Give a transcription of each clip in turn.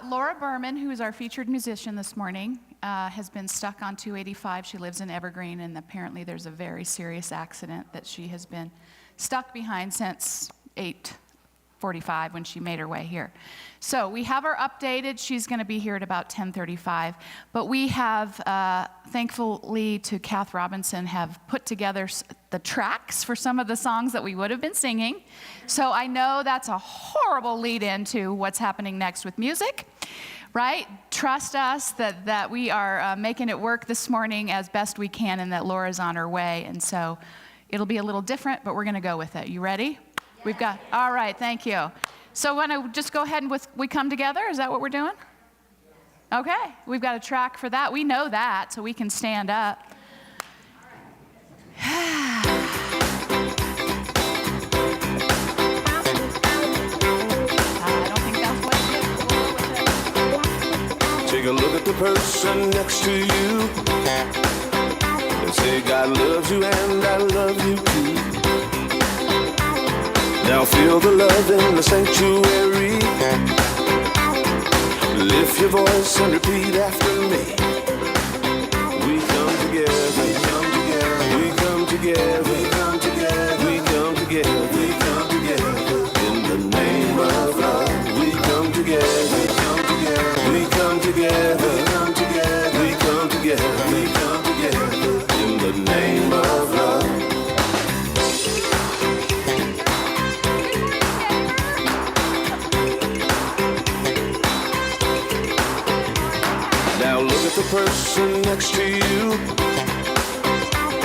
Laura Berman, who is our featured musician this morning, has been stuck on 285. She lives in Evergreen, and apparently there's a very serious accident that she has been stuck behind since 8:45 when she made her way here. So we have her updated. She's going to be here at about 10:35. But we have, thankfully to Kath Robinson, have put together the tracks for some of the songs that we would have been singing. So I know that's a horrible lead-in to what's happening next with music, right? Trust us that we are making it work this morning as best we can, and that Laura's on her way. And so it'll be a little different, but we're going to go with it. You ready? Yeah. We've got, all right, thank you. So want to just go ahead and we come together? Is that what we're doing? Okay, we've got a track for that. We know that, so we can stand up. Take a look at the person next to you and say, God loves you and I love you too. Now feel the love in the sanctuary. Lift your voice and repeat after me. We come together, we come together, we come together, we come together, we come together, we come together. In the name of love, we come together, we come together, we come together, we come together, we come together, we come together. In the name of love. Now look at the person next to you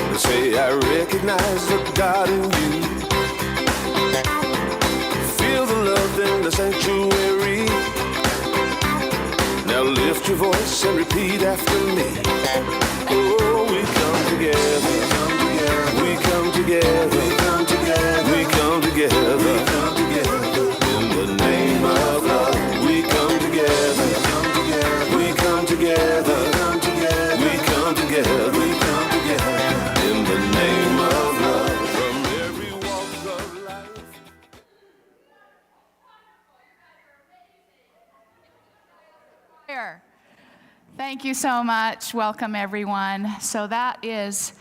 and say, I recognize the God in you. Feel the love in the sanctuary. Now lift your voice and repeat after me. Oh, we come together, we come together, we come together, we come together, we come together. In the name of love, we come together, we come together, we come together, we come together. In the name of love, from every walk of life. Thank you so much. Welcome, everyone. So that is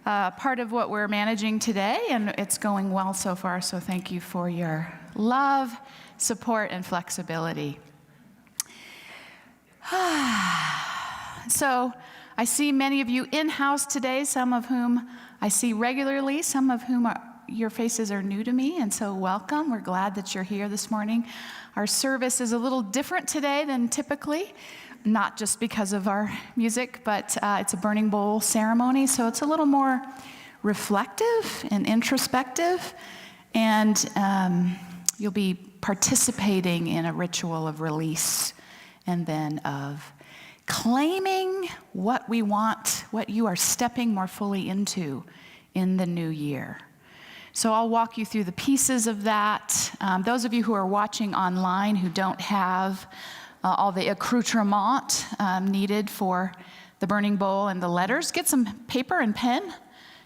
part of what we're managing today, and it's going well so far, so thank you for your love, support, and flexibility. So I see many of you in-house today, some of whom I see regularly, some of whom your faces are new to me, and so welcome. We're glad that you're here this morning. Our service is a little different today than typically, not just because of our music, but it's a burning bowl ceremony, so it's a little more reflective and introspective, and You'll be participating in a ritual of release and then of claiming what we want, what you are stepping more fully into in the new year. So I'll walk you through the pieces of that. Those of you who are watching online who don't have all the accoutrement needed for the burning bowl and the letters, get some paper and pen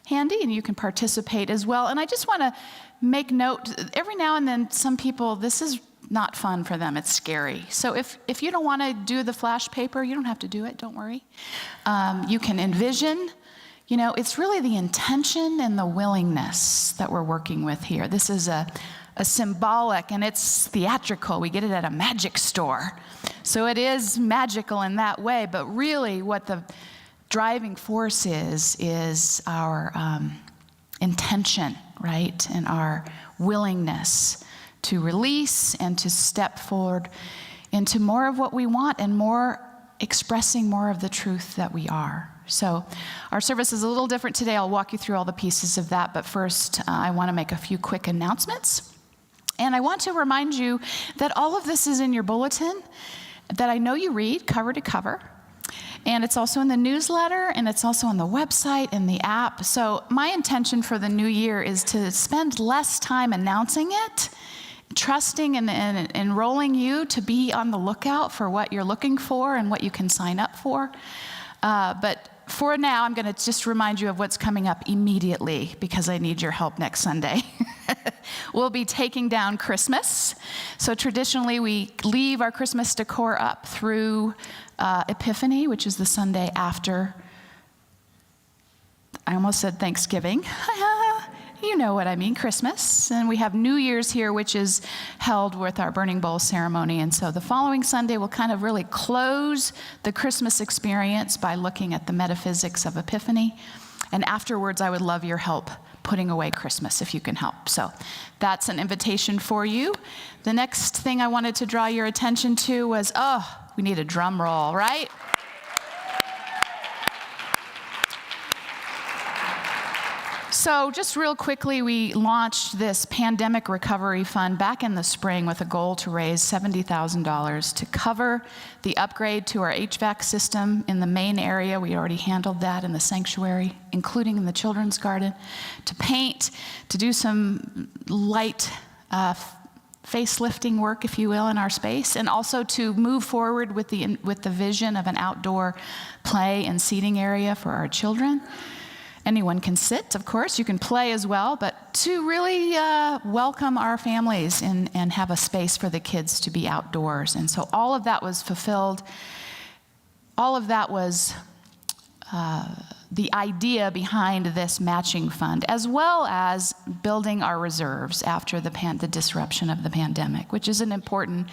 handy and you can participate as well. And I just want to make note, every now and then some people, this is not fun for them, it's scary. So if you don't want to do the flash paper, you don't have to do it, don't worry. You can envision. You know, it's really the intention and the willingness that we're working with here. This is a symbolic, and it's theatrical. We get it at a magic store. So it is magical in that way, but really what the driving force is our intention, right? And our willingness to release and to step forward into more of what we want and more expressing more of the truth that we are. So our service is a little different today. I'll walk you through all the pieces of that, but first I want to make a few quick announcements. And I want to remind you that all of this is in your bulletin that I know you read cover to cover. And it's also in the newsletter, and it's also on the website and the app. So my intention for the new year is to spend less time announcing it, trusting and enrolling you to be on the lookout for what you're looking for and what you can sign up for. But for now, I'm going to just remind you of what's coming up immediately because I need your help next Sunday. We'll be taking down Christmas. So traditionally, we leave our Christmas decor up through Epiphany, which is the Sunday after, I almost said Thanksgiving. You know what I mean, Christmas. And we have New Year's here, which is held with our Burning Bowl ceremony. And so the following Sunday, we'll kind of really close the Christmas experience by looking at the metaphysics of Epiphany. And afterwards, I would love your help putting away Christmas, if you can help. So that's an invitation for you. The next thing I wanted to draw your attention to was, we need a drum roll, right? So just real quickly, we launched this pandemic recovery fund back in the spring with a goal to raise $70,000 to cover the upgrade to our HVAC system in the main area. We already handled that in the sanctuary, including in the children's garden, to paint, to do some light facelifting work, if you will, in our space, and also to move forward with the vision of an outdoor play and seating area for our children. Anyone can sit, of course, you can play as well, but to really welcome our families and have a space for the kids to be outdoors. And so all of that was fulfilled. All of that was the idea behind this matching fund, as well as building our reserves after the disruption of the pandemic, which is an important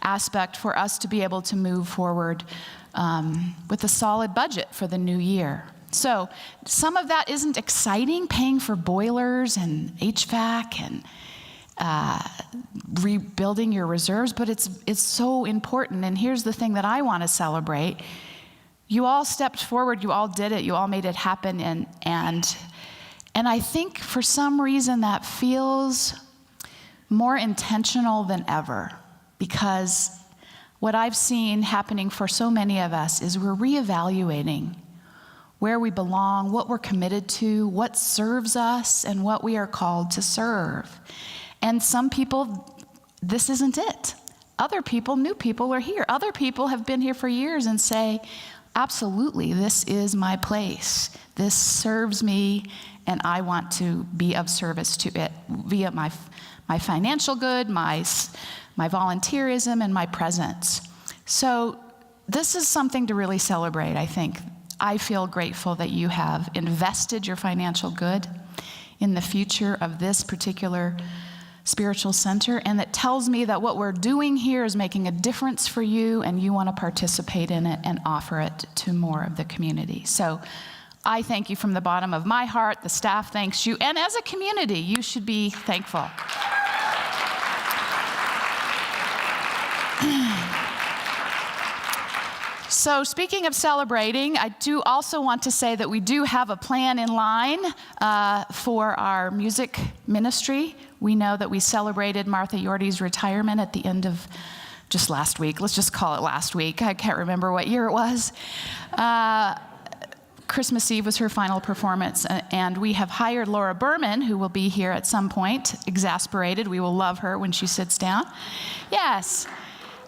aspect for us to be able to move forward with a solid budget for the new year. So some of that isn't exciting, paying for boilers and HVAC and rebuilding your reserves, but it's so important. And here's the thing that I want to celebrate. You all stepped forward, you all did it, you all made it happen, and I think for some reason that feels more intentional than ever, because what I've seen happening for so many of us is we're reevaluating where we belong, what we're committed to, what serves us, and what we are called to serve. And some people, this isn't it. Other people, new people, are here. Other people have been here for years and say, absolutely, this is my place. This serves me, and I want to be of service to it via my financial good, my volunteerism, and my presence. So this is something to really celebrate, I think. I feel grateful that you have invested your financial good in the future of this particular spiritual center, and that tells me that what we're doing here is making a difference for you, and you want to participate in it and offer it to more of the community. So I thank you from the bottom of my heart. The staff thanks you, and as a community, you should be thankful. So speaking of celebrating, I do also want to say that we do have a plan in line for our music ministry. We know that we celebrated Martha Yorty's retirement at the end of just last week. Let's just call it last week. I can't remember what year it was. Christmas Eve was her final performance, and we have hired Laura Berman, who will be here at some point, exasperated. We will love her when she sits down. Yes,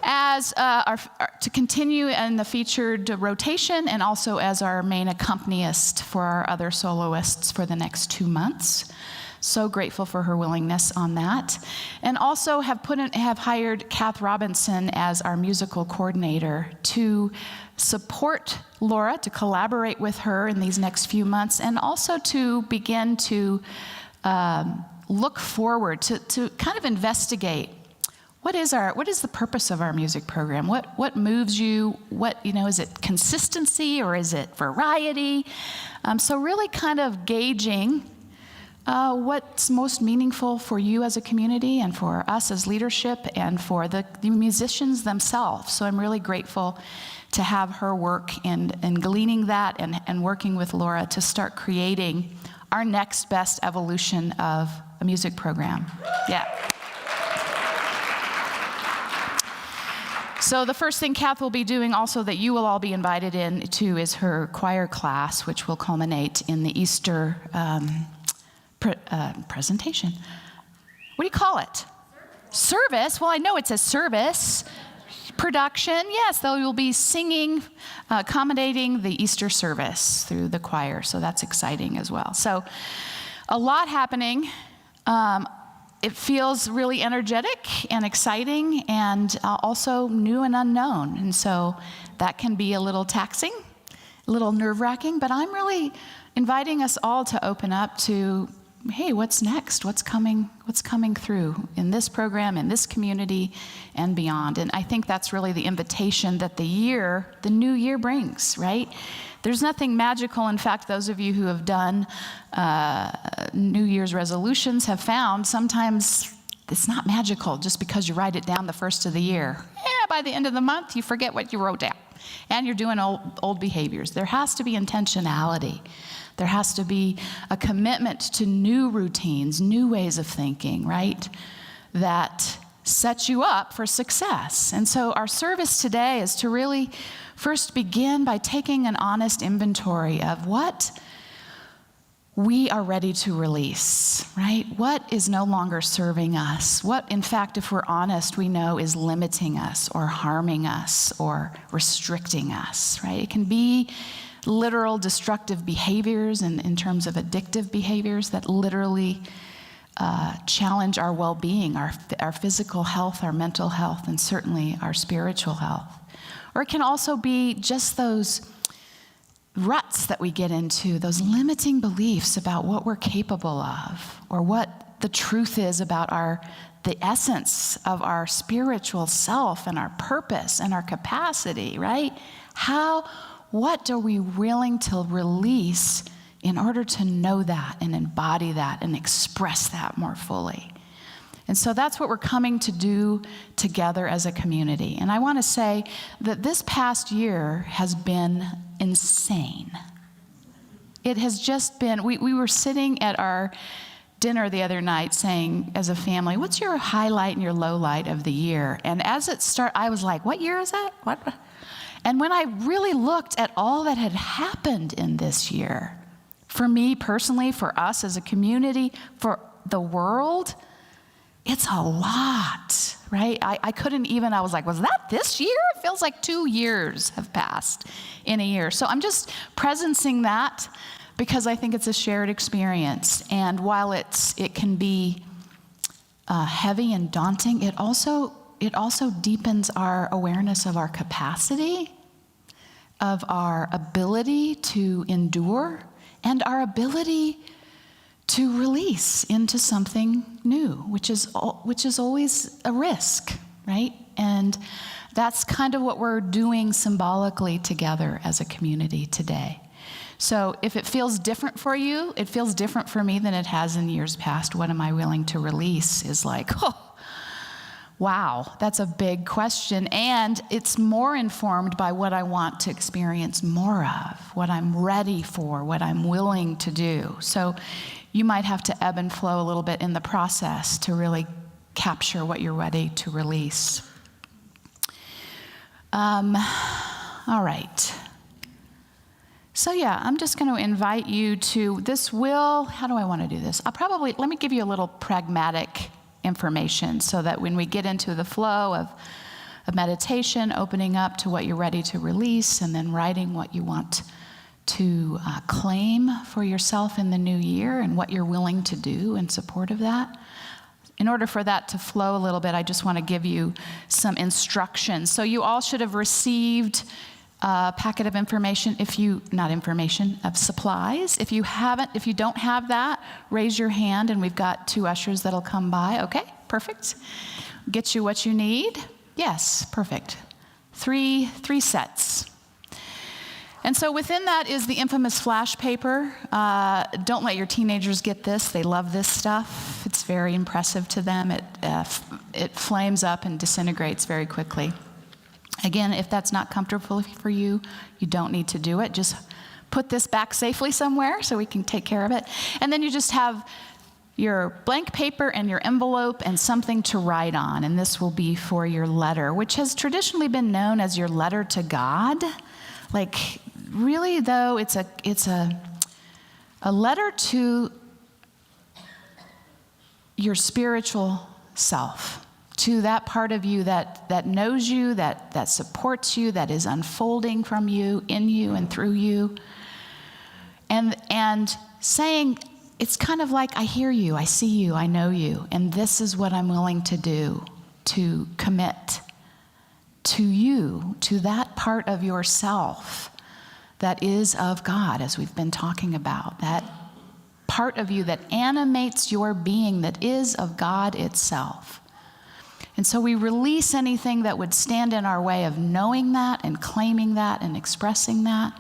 as to continue in the featured rotation and also as our main accompanist for our other soloists for the next 2 months. So grateful for her willingness on that. And also have hired Kath Robinson as our musical coordinator to support Laura, to collaborate with her in these next few months, and also to begin to look forward, to kind of investigate what is the purpose of our music program? What moves you? Is it consistency or is it variety? So really kind of gauging what's most meaningful for you as a community and for us as leadership and for the musicians themselves. So I'm really grateful to have her work in gleaning that and working with Laura to start creating our next best evolution of a music program. Yeah. So the first thing Kath will be doing also that you will all be invited in to is her choir class, which will culminate in the Easter presentation. What do you call it? Service. Well, I know it's a service. Production. Yes, they will be singing, accommodating the Easter service through the choir. So that's exciting as well. So a lot happening. It feels really energetic and exciting and also new and unknown. And so that can be a little taxing, a little nerve-wracking, but I'm really inviting us all to open up to, hey, what's next? What's coming through in this program, in this community, and beyond? And I think that's really the invitation that the new year brings, right? There's nothing magical. In fact, those of you who have done New Year's resolutions have found sometimes it's not magical just because you write it down the first of the year. Yeah, by the end of the month, you forget what you wrote down. And you're doing old behaviors. There has to be intentionality. There has to be a commitment to new routines, new ways of thinking, right? That sets you up for success. And so our service today is to really first begin by taking an honest inventory of what we are ready to release, right? What is no longer serving us? What, in fact, if we're honest, we know is limiting us or harming us or restricting us, right? It can be literal destructive behaviors and in terms of addictive behaviors that literally challenge our well-being, our physical health, our mental health, and certainly our spiritual health. Or it can also be just those ruts that we get into, those limiting beliefs about what we're capable of, or what the truth is about the essence of our spiritual self and our purpose and our capacity, right? What are we willing to release in order to know that and embody that and express that more fully? And so that's what we're coming to do together as a community. And I want to say that this past year has been insane. It has just been, we were sitting at our dinner the other night saying, as a family, what's your highlight and your low light of the year? And as it started, I was like, what year is that? What? And when I really looked at all that had happened in this year, for me personally, for us as a community, for the world, it's a lot, right? I couldn't even, I was like, was that this year? It feels like 2 years have passed in a year. So I'm just presencing that because I think it's a shared experience. And while it can be heavy and daunting, it also deepens our awareness of our capacity, of our ability to endure, and our ability to release into something new, which is always a risk, right? And that's kind of what we're doing symbolically together as a community today. So if it feels different for you, it feels different for me than it has in years past. What am I willing to release is like, oh, wow, that's a big question. And it's more informed by what I want to experience more of, what I'm ready for, what I'm willing to do. So you might have to ebb and flow a little bit in the process to really capture what you're ready to release. All right. So yeah, I'm just going to invite you to, how do I want to do this? Let me give you a little pragmatic information so that when we get into the flow of meditation, opening up to what you're ready to release, and then writing what you want to claim for yourself in the new year and what you're willing to do in support of that. In order for that to flow a little bit, I just want to give you some instructions. So you all should have received a packet of information, of supplies. If you don't have that, raise your hand and we've got 2 ushers that'll come by. Okay, perfect. Get you what you need. Yes, perfect. Three sets. And so within that is the infamous flash paper. Don't let your teenagers get this. They love this stuff. It's very impressive to them. It flames up and disintegrates very quickly. Again, if that's not comfortable for you, you don't need to do it. Just put this back safely somewhere so we can take care of it. And then you just have your blank paper and your envelope and something to write on. And this will be for your letter, which has traditionally been known as your letter to God. Like, really, though, it's a letter to your spiritual self, to that part of you that knows you, that supports you, that is unfolding from you, in you, and through you. And saying, it's kind of like, I hear you, I see you, I know you, and this is what I'm willing to do, to commit to you, to that part of yourself that is of God, as we've been talking about, that part of you that animates your being, that is of God itself. And so we release anything that would stand in our way of knowing that and claiming that and expressing that,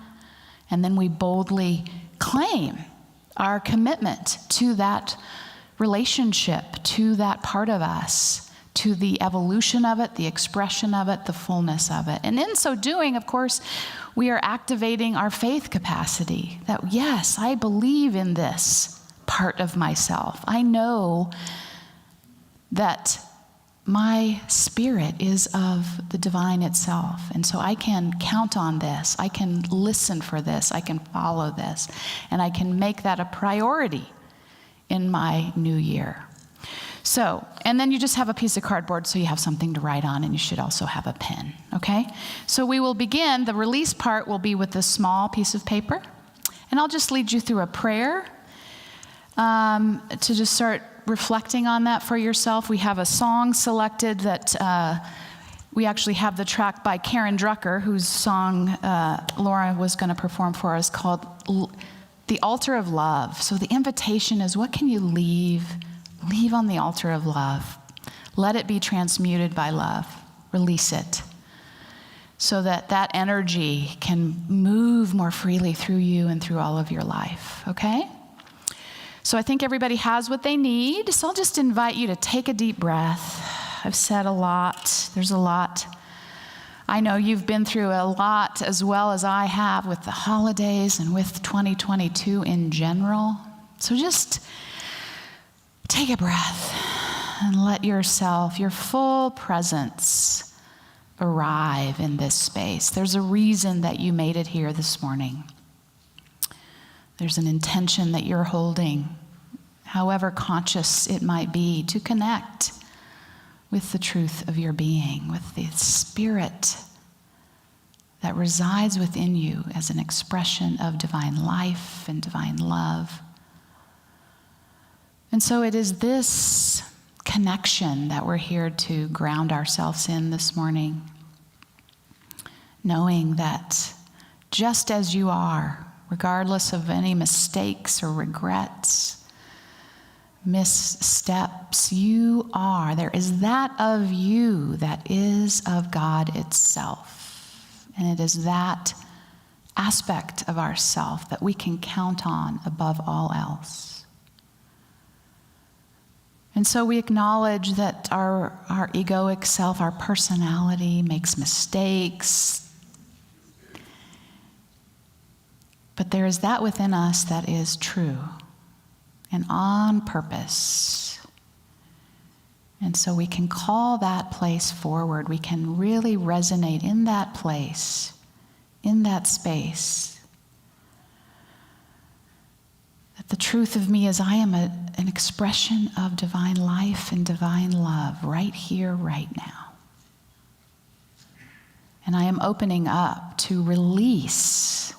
and then we boldly claim our commitment to that relationship, to that part of us, to the evolution of it, the expression of it, the fullness of it. And in so doing, of course, we are activating our faith capacity that, yes, I believe in this part of myself. I know that my spirit is of the divine itself. And so I can count on this. I can listen for this. I can follow this. And I can make that a priority in my new year. So, and then you just have a piece of cardboard so you have something to write on, and you should also have a pen, okay? So we will begin. The release part will be with a small piece of paper. And I'll just lead you through a prayer to just start reflecting on that for yourself. We have a song selected that we actually have the track by Karen Drucker, whose song Laura was going to perform for us, called The Altar of Love. So the invitation is, what can you leave on the altar of love? Let it be transmuted by love. Release it so that that energy can move more freely through you and through all of your life, okay? So I think everybody has what they need. So I'll just invite you to take a deep breath. I've said a lot. There's a lot. I know you've been through a lot as well as I have with the holidays and with 2022 in general. So just take a breath and let yourself, your full presence, arrive in this space. There's a reason that you made it here this morning. There's an intention that you're holding, however conscious it might be, to connect with the truth of your being, with the spirit that resides within you as an expression of divine life and divine love. And so it is this connection that we're here to ground ourselves in this morning, knowing that just as you are, regardless of any mistakes or regrets, missteps, you are. There is that of you that is of God itself. And it is that aspect of ourself that we can count on above all else. And so we acknowledge that our egoic self, our personality, makes mistakes. But there is that within us that is true. and on purpose. And so we can call that place forward. We can really resonate in that place, in that space. That the truth of me is I am an expression of divine life and divine love right here, right now. And I am opening up to release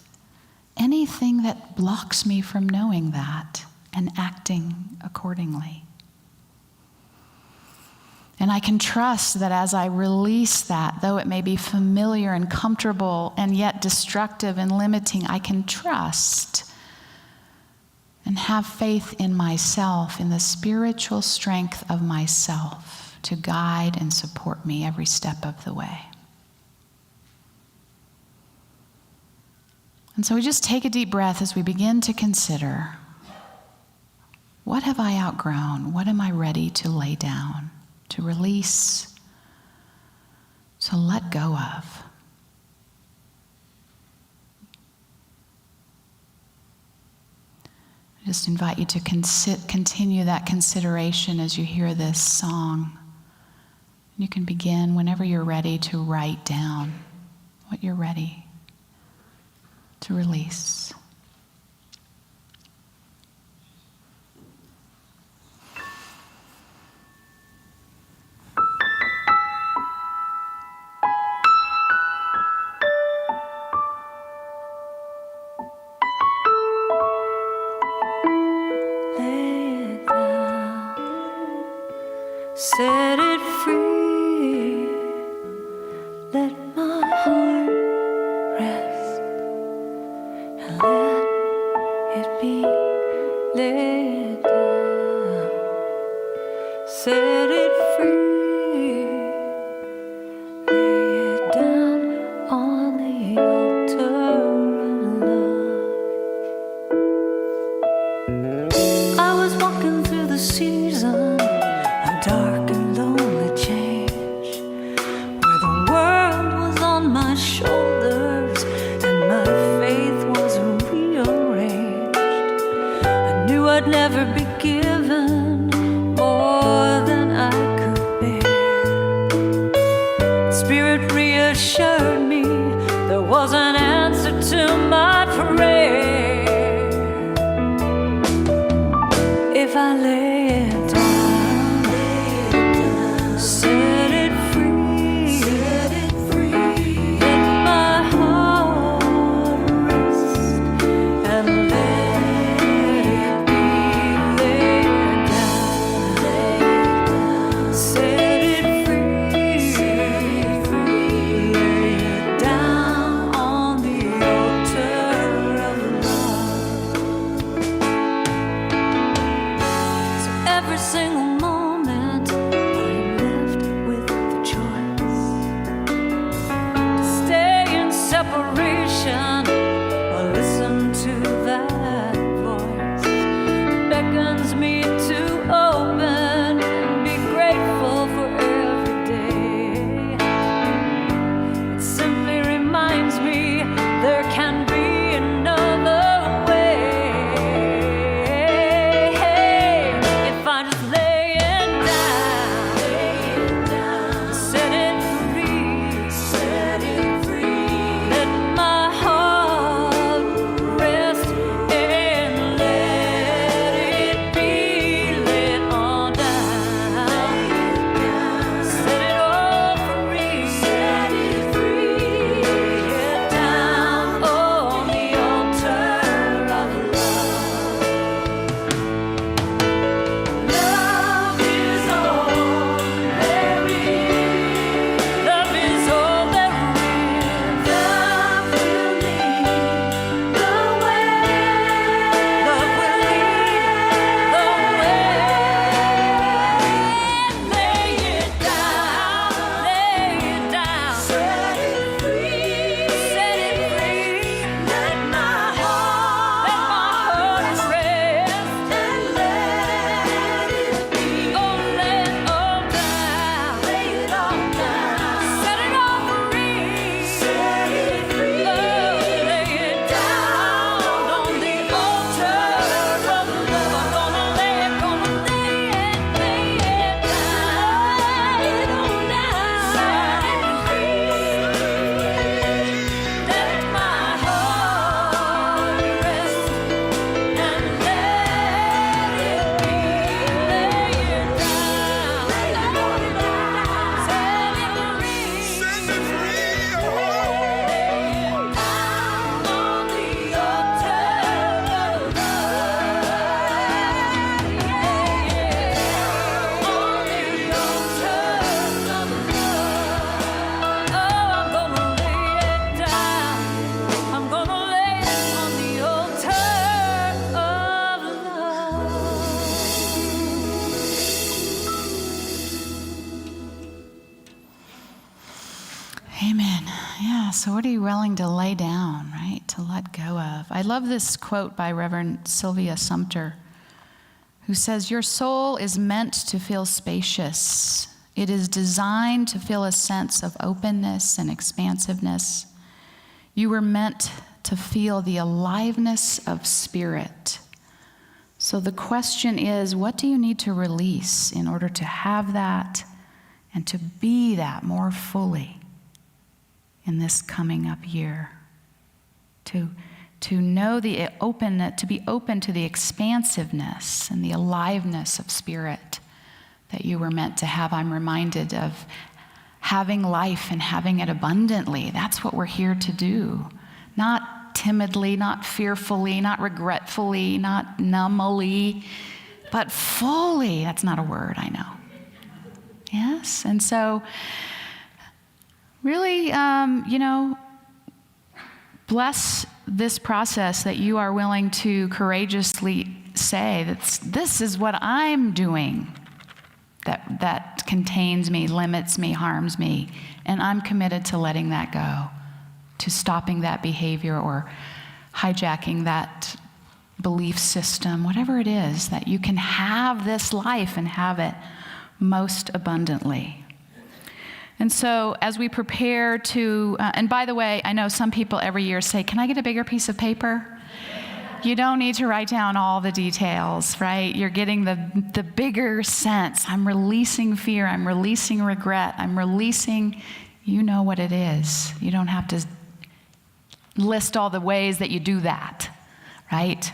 anything that blocks me from knowing that and acting accordingly. And I can trust that as I release that, though it may be familiar and comfortable and yet destructive and limiting, I can trust and have faith in myself, in the spiritual strength of myself to guide and support me every step of the way. And so we just take a deep breath as we begin to consider, what have I outgrown? What am I ready to lay down, to release, to let go of? I just invite you to continue that consideration as you hear this song. You can begin whenever you're ready to write down what you're ready to release. Set it free, let my heart rest, and let it be laid down. Set it free, lay it down on the altar of love. I was walking through the season, dark and lonely change, where the world was on my shoulders and my faith was rearranged. I knew I'd never be given more than I could bear. Spirit reassured me there was an answer to my prayer. If I lay it down, set it free, let my heart rest, and let it be laid down. Set it free, lay it down on Amen. Yeah, so what are you willing to lay down, right? To let go of. I love this quote by Reverend Sylvia Sumter, who says, "Your soul is meant to feel spacious. It is designed to feel a sense of openness and expansiveness. You were meant to feel the aliveness of spirit. So the question is, what do you need to release in order to have that and to be that more fully in this coming up year? To know the openness, to be open to the expansiveness and the aliveness of spirit that you were meant to have." I'm reminded of having life and having it abundantly. That's what we're here to do. Not timidly, not fearfully, not regretfully, not numbly, but fully. That's not a word, I know. Yes? And so, really, bless this process that you are willing to courageously say that this is what I'm doing that contains me, limits me, harms me, and I'm committed to letting that go, to stopping that behavior or hijacking that belief system, whatever it is, that you can have this life and have it most abundantly. And so as we prepare to, and by the way, I know some people every year say, "Can I get a bigger piece of paper?" You don't need to write down all the details, right? You're getting the bigger sense. I'm releasing fear. I'm releasing regret. I'm releasing, you know what it is. You don't have to list all the ways that you do that, right?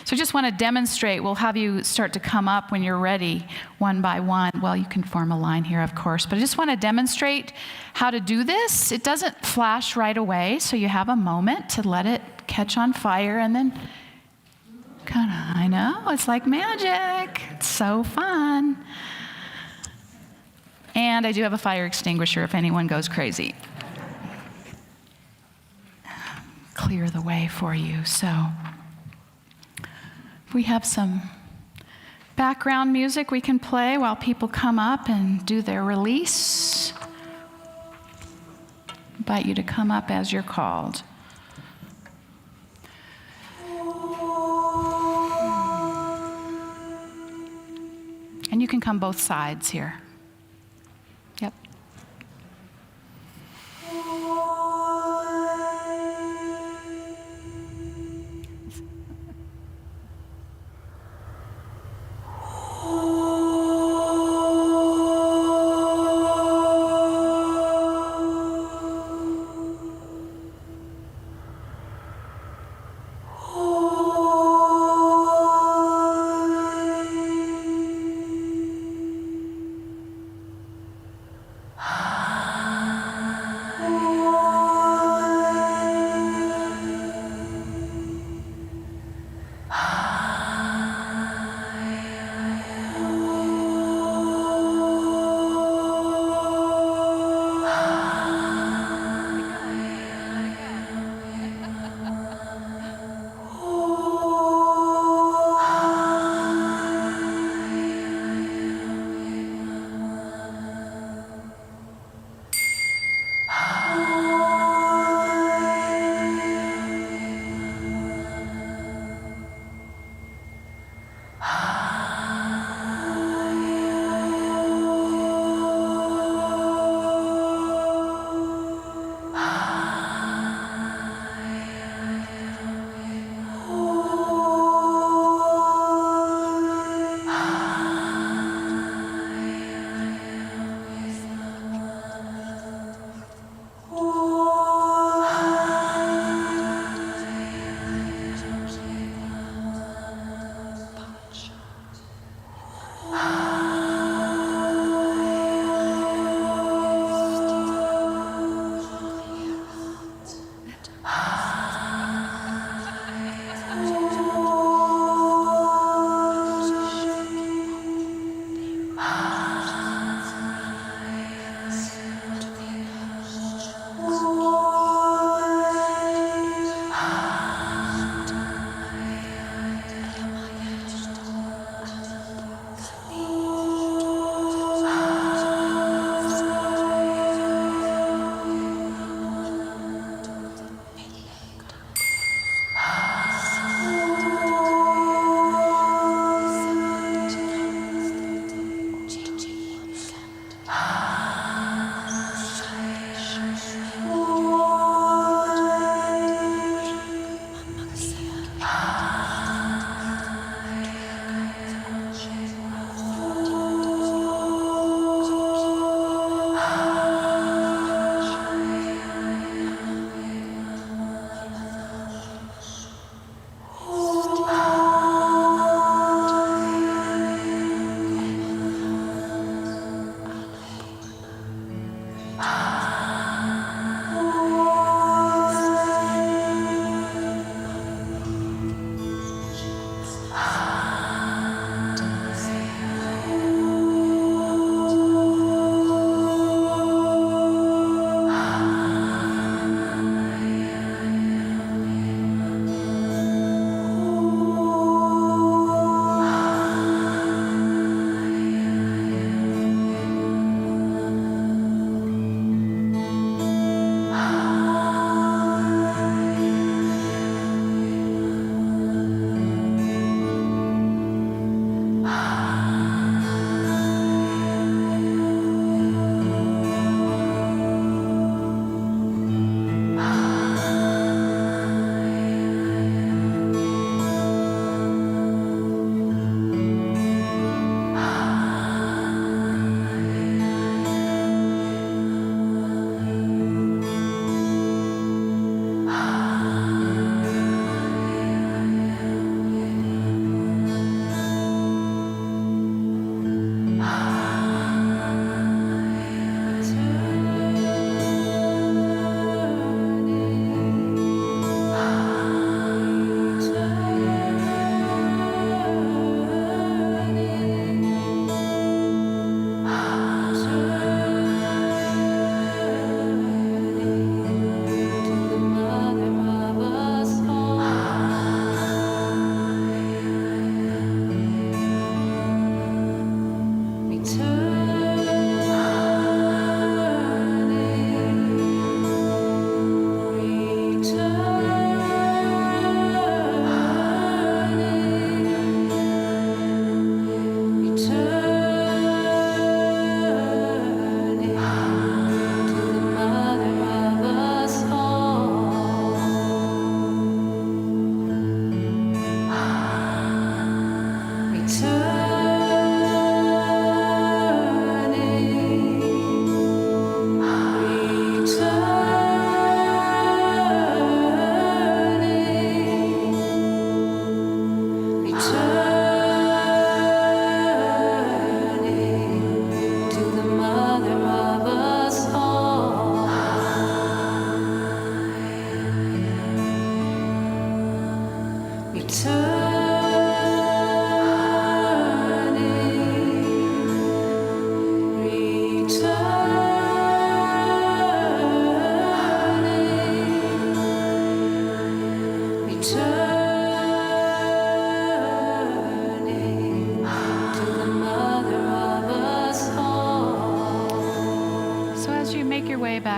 So I just want to demonstrate. We'll have you start to come up when you're ready, one by one. Well, you can form a line here, of course, but I just want to demonstrate how to do this. It doesn't flash right away, so you have a moment to let it catch on fire, and then I know, it's like magic. It's so fun. And I do have a fire extinguisher if anyone goes crazy. Clear the way for you. So if we have some background music we can play while people come up and do their release. I invite you to come up as you're called. And you can come both sides here. Yep.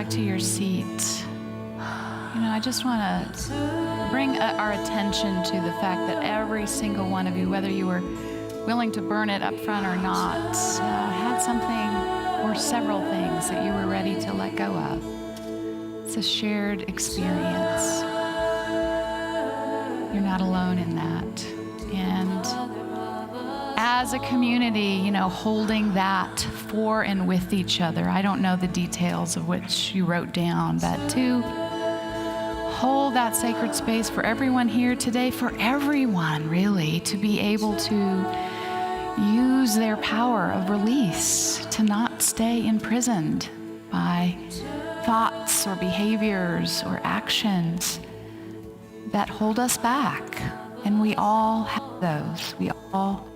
back to your seat, I just want to bring our attention to the fact that every single one of you, whether you were willing to burn it up front or not, had something or several things that you were ready to let go of. It's a shared experience. You're not alone in that. And as a community, holding that for and with each other. I don't know the details of which you wrote down, but to hold that sacred space for everyone here today, for everyone really, to be able to use their power of release, to not stay imprisoned by thoughts or behaviors or actions that hold us back. And we all have those. We all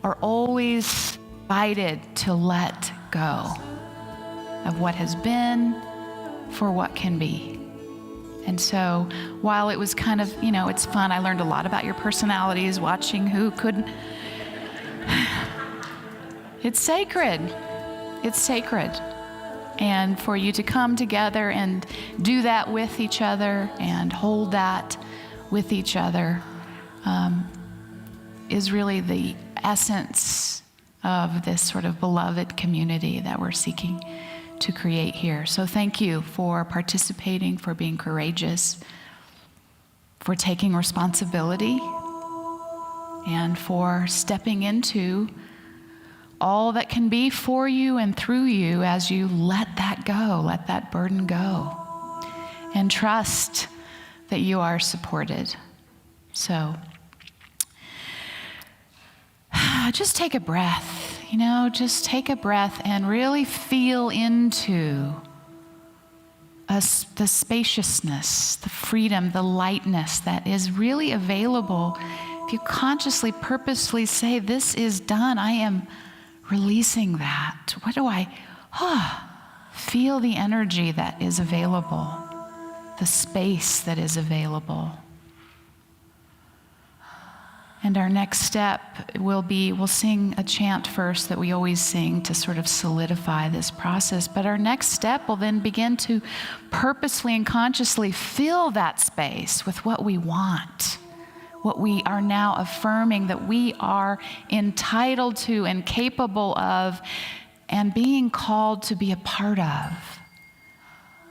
are always invited to let go of what has been for what can be. And so while it was kind of, it's fun, I learned a lot about your personalities, watching who couldn't. It's sacred. It's sacred. And for you to come together and do that with each other and hold that with each other is really the essence of this sort of beloved community that we're seeking to create here. So thank you for participating, for being courageous, for taking responsibility, and for stepping into all that can be for you and through you as you let that go, let that burden go, and trust that you are supported. So just take a breath. Just take a breath and really feel into the spaciousness, the freedom, the lightness that is really available. If you consciously, purposely say, this is done, I am releasing that. What do I feel the energy that is available, the space that is available. And our next step will be, we'll sing a chant first that we always sing to sort of solidify this process. But our next step will then begin to purposely and consciously fill that space with what we want, what we are now affirming that we are entitled to and capable of and being called to be a part of.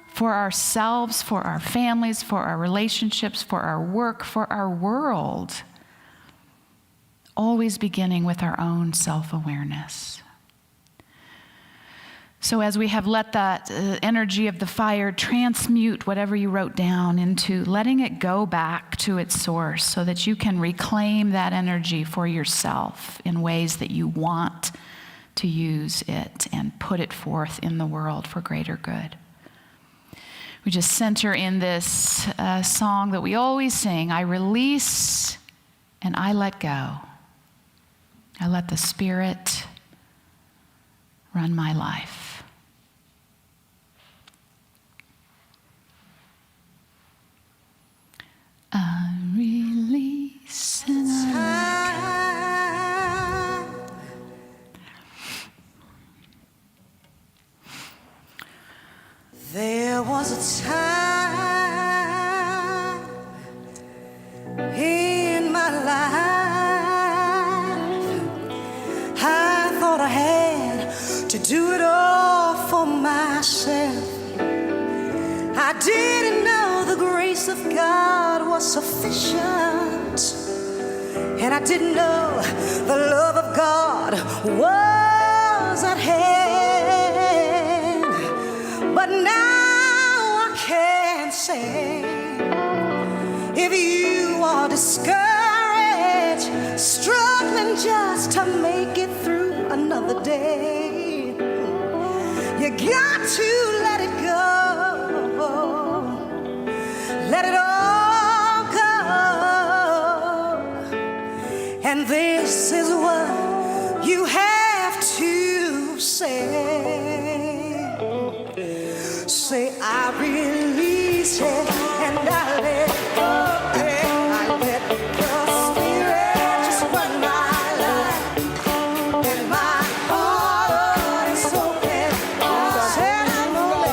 For ourselves, for our families, for our relationships, for our work, for our world. Always beginning with our own self-awareness. So as we have let that energy of the fire transmute whatever you wrote down into letting it go back to its source so that you can reclaim that energy for yourself in ways that you want to use it and put it forth in the world for greater good. We just center in this song that we always sing, I release and I let go. I let the Spirit run my life. I release and I let go. There was a time in my life I thought I had to do it all for myself. I didn't know the grace of God was sufficient, and I didn't know the love of God was at hand. But now I can say, if you are discouraged, struggling just to make it through another day, you got to let it go. Let it all go. And this is what you have to say. Say, I release it and I let go. I let the Spirit just run my life. And my heart is open. Say, I'm gonna let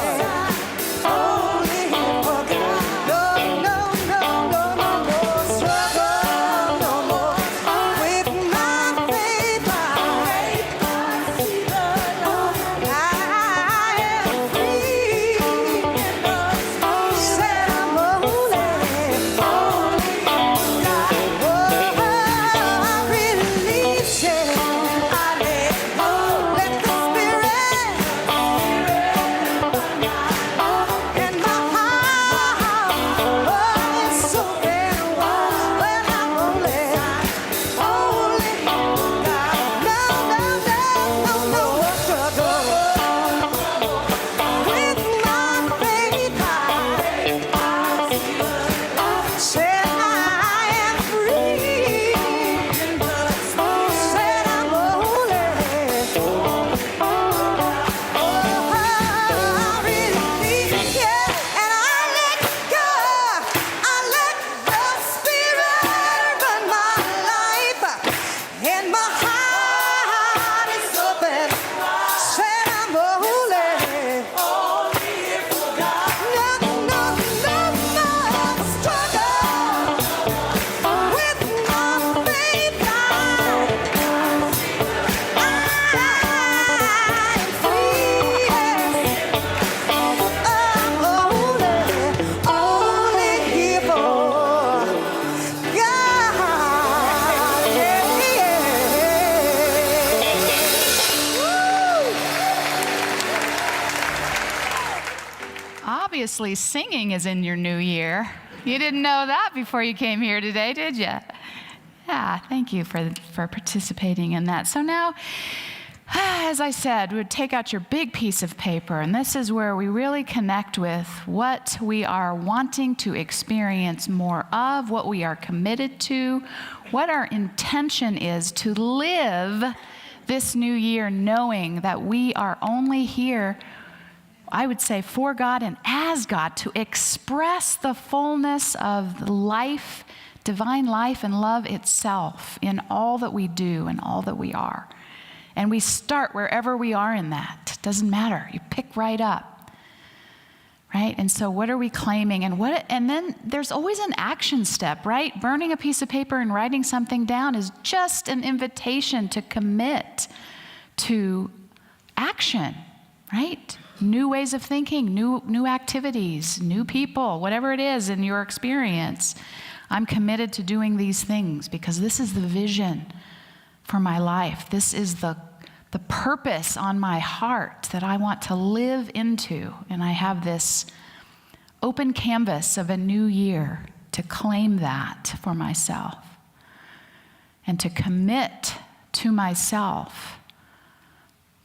obviously singing is in your new year. You didn't know that before you came here today, did you? Yeah, thank you for participating in that. So now, as I said, we would take out your big piece of paper, and this is where we really connect with what we are wanting to experience more of, what we are committed to, what our intention is to live this new year knowing that we are only here, I would say, for God and as God, to express the fullness of life, divine life and love itself in all that we do and all that we are. And we start wherever we are in that. Doesn't matter. You pick right up. Right? And so what are we claiming? And then there's always an action step, right? Burning a piece of paper and writing something down is just an invitation to commit to action, right? New ways of thinking, new activities, new people, whatever it is in your experience. I'm committed to doing these things because this is the vision for my life. This is the purpose on my heart that I want to live into. And I have this open canvas of a new year to claim that for myself and to commit to myself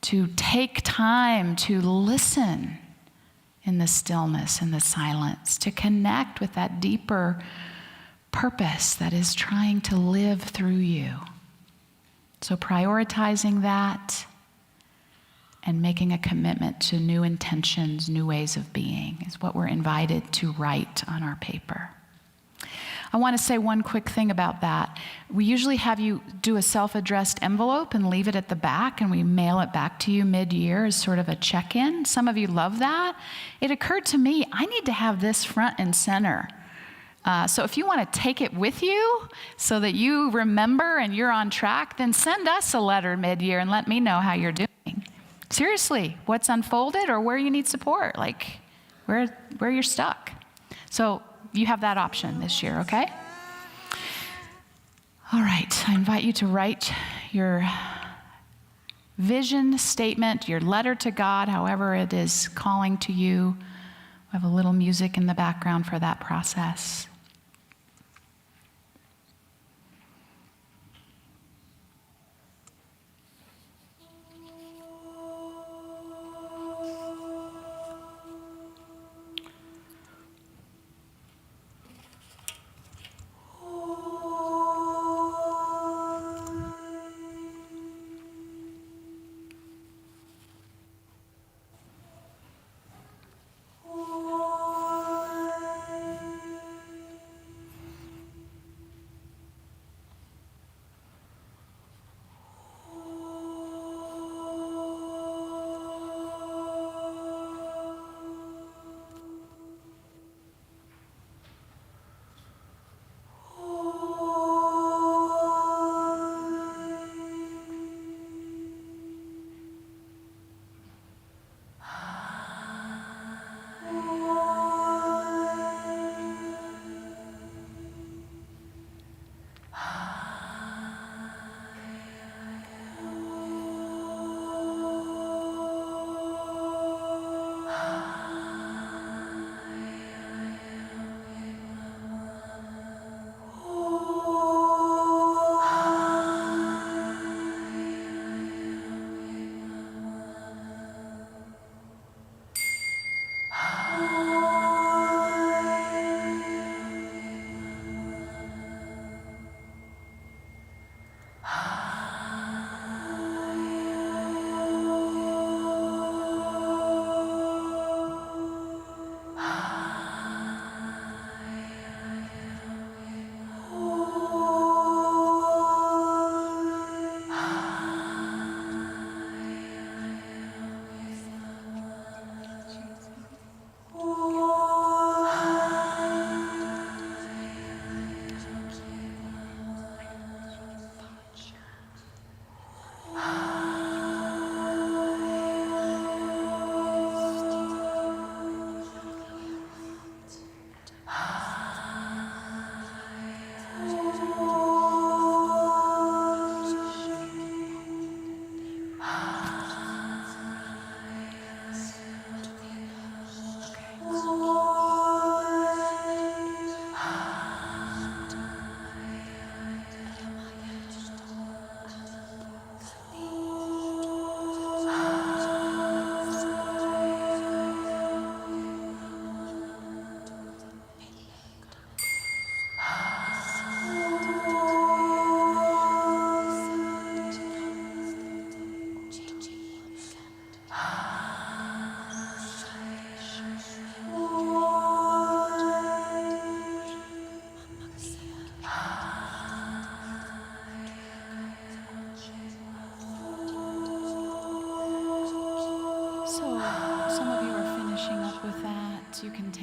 to take time to listen in the stillness and the silence, to connect with that deeper purpose that is trying to live through you. So prioritizing that and making a commitment to new intentions, new ways of being is what we're invited to write on our paper. I want to say one quick thing about that. We usually have you do a self-addressed envelope and leave it at the back, and we mail it back to you mid-year as sort of a check-in. Some of you love that. It occurred to me, I need to have this front and center. So if you want to take it with you so that you remember and you're on track, then send us a letter mid-year and let me know how you're doing. Seriously, what's unfolded or where you need support, like where you're stuck. So you have that option this year, okay? All right, I invite you to write your vision statement, your letter to God, however it is calling to you. We have a little music in the background for that process.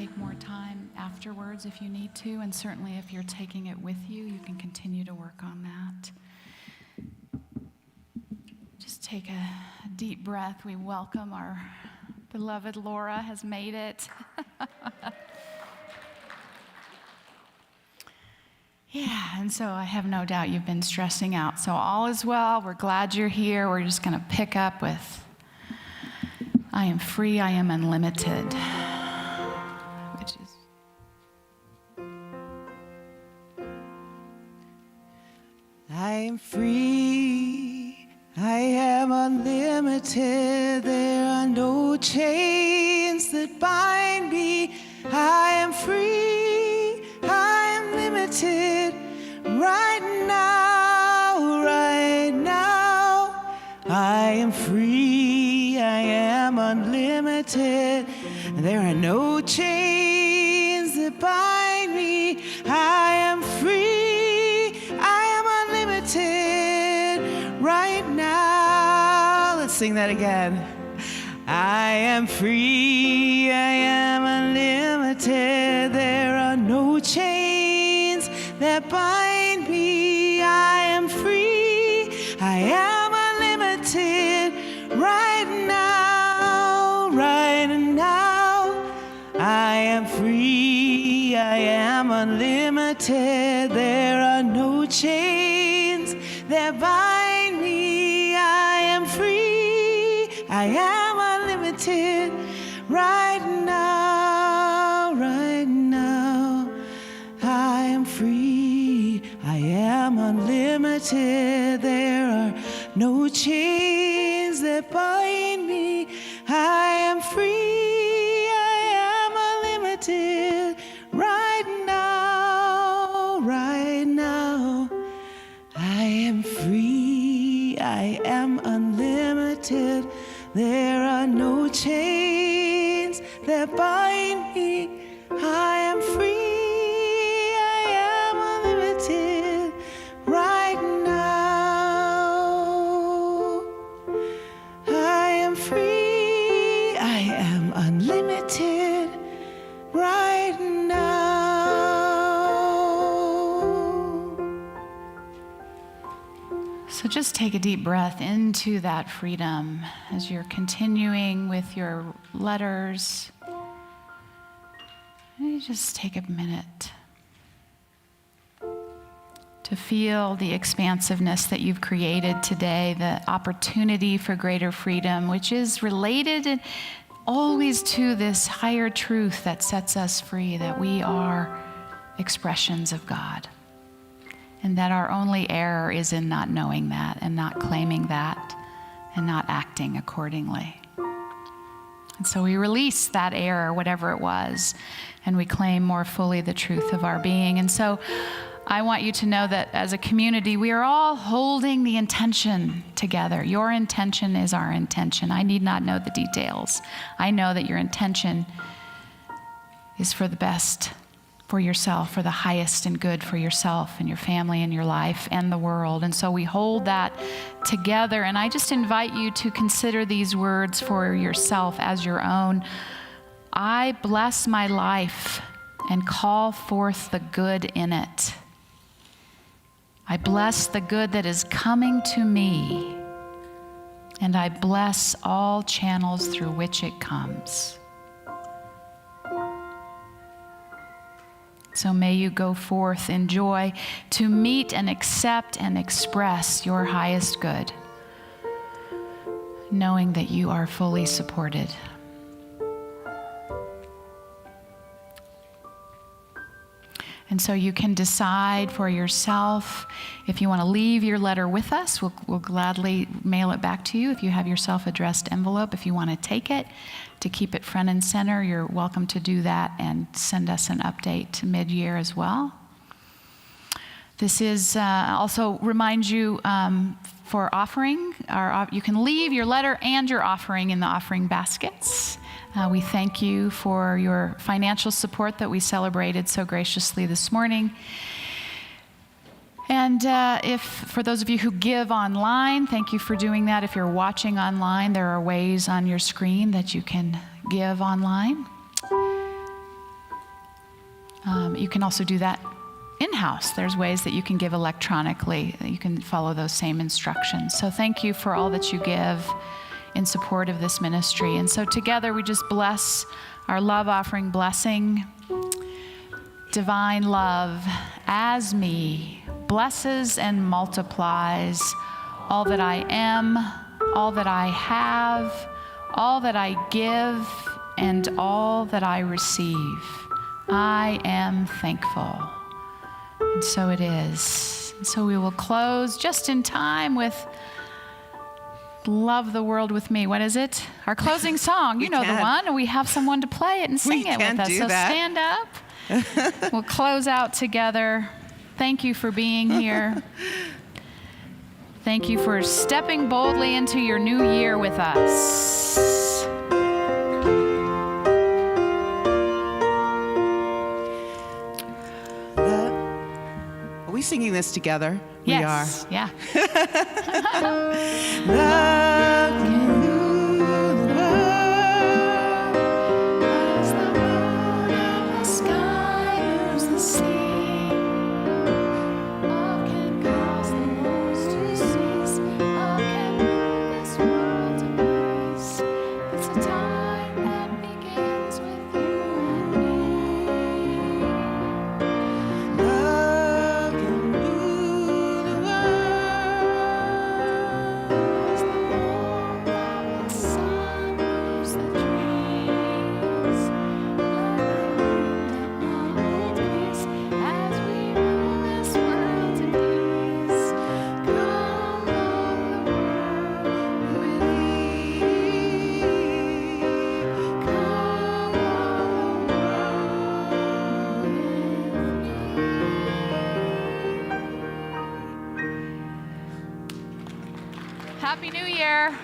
take more time afterwards if you need to, and certainly if you're taking it with you, you can continue to work on that. Just take a deep breath. We welcome our beloved Laura has made it. Yeah, and so I have no doubt you've been stressing out. So all is well. We're glad you're here. We're just going to pick up with I am free, I am unlimited, which is I am free, I am unlimited, there are no chains that bind me. I am free, I am limited, right now, right now. I am free, I am unlimited, there are no chains that bind me. I am free, I am unlimited, right now. Let's sing that again. I am free, I am unlimited, there are no chains that bind me. I am free, I am unlimited, right now, right now. I am free, I am unlimited, there are no chains that bind me. I am free, I am unlimited, right now, right now. I am free, I am unlimited, there are no chains that bind me. I am free, I am unlimited, right now, right now. I am free, I am unlimited, there are no chains that bind me. I am free, I am unlimited, right now. I am free, I am unlimited, right now. So just take a deep breath into that freedom as you're continuing with your letters. And you just take a minute to feel the expansiveness that you've created today, the opportunity for greater freedom, which is related always to this higher truth that sets us free, that we are expressions of God. And that our only error is in not knowing that and not claiming that and not acting accordingly. And so we release that error, whatever it was, and we claim more fully the truth of our being. And so I want you to know that as a community, we are all holding the intention together. Your intention is our intention. I need not know the details. I know that your intention is for the best for yourself, for the highest and good for yourself and your family and your life and the world. And so we hold that together. And I just invite you to consider these words for yourself as your own. I bless my life and call forth the good in it. I bless the good that is coming to me, and I bless all channels through which it comes. So may you go forth in joy to meet and accept and express your highest good, knowing that you are fully supported. And so you can decide for yourself if you want to leave your letter with us. We'll gladly mail it back to you if you have your self-addressed envelope. If you want to take it to keep it front and center, you're welcome to do that and send us an update mid-year as well. This is also reminds you for offering. You can leave your letter and your offering in the offering baskets. We thank you for your financial support that we celebrated so graciously this morning. And if for those of you who give online, thank you for doing that. If you're watching online, there are ways on your screen that you can give online. You can also do that in-house. There's ways that you can give electronically. You can follow those same instructions. So thank you for all that you give in support of this ministry. And so together we just bless our love offering blessing. Divine love as me blesses and multiplies all that I am, all that I have, all that I give, and all that I receive. I am thankful. And so it is. And so we will close just in time with Love the World with Me. What is it? Our closing song. You know the one. We have someone to play it and sing it with us. So stand up. We'll close out together. Thank you for being here. Thank you for stepping boldly into your new year with us. Are we singing this together? Yes. We are. Yeah. Love can rule the world. As the moon in the sky moves the sea, love can cause the wars to cease. Love can move this world to peace. It's a time that begins with you and me. Love can rule the world. As the warmth of the sun moves the trees, love can hold peace as we move this world to peace. Come love the world with me. Come love the world with me. Happy New Year.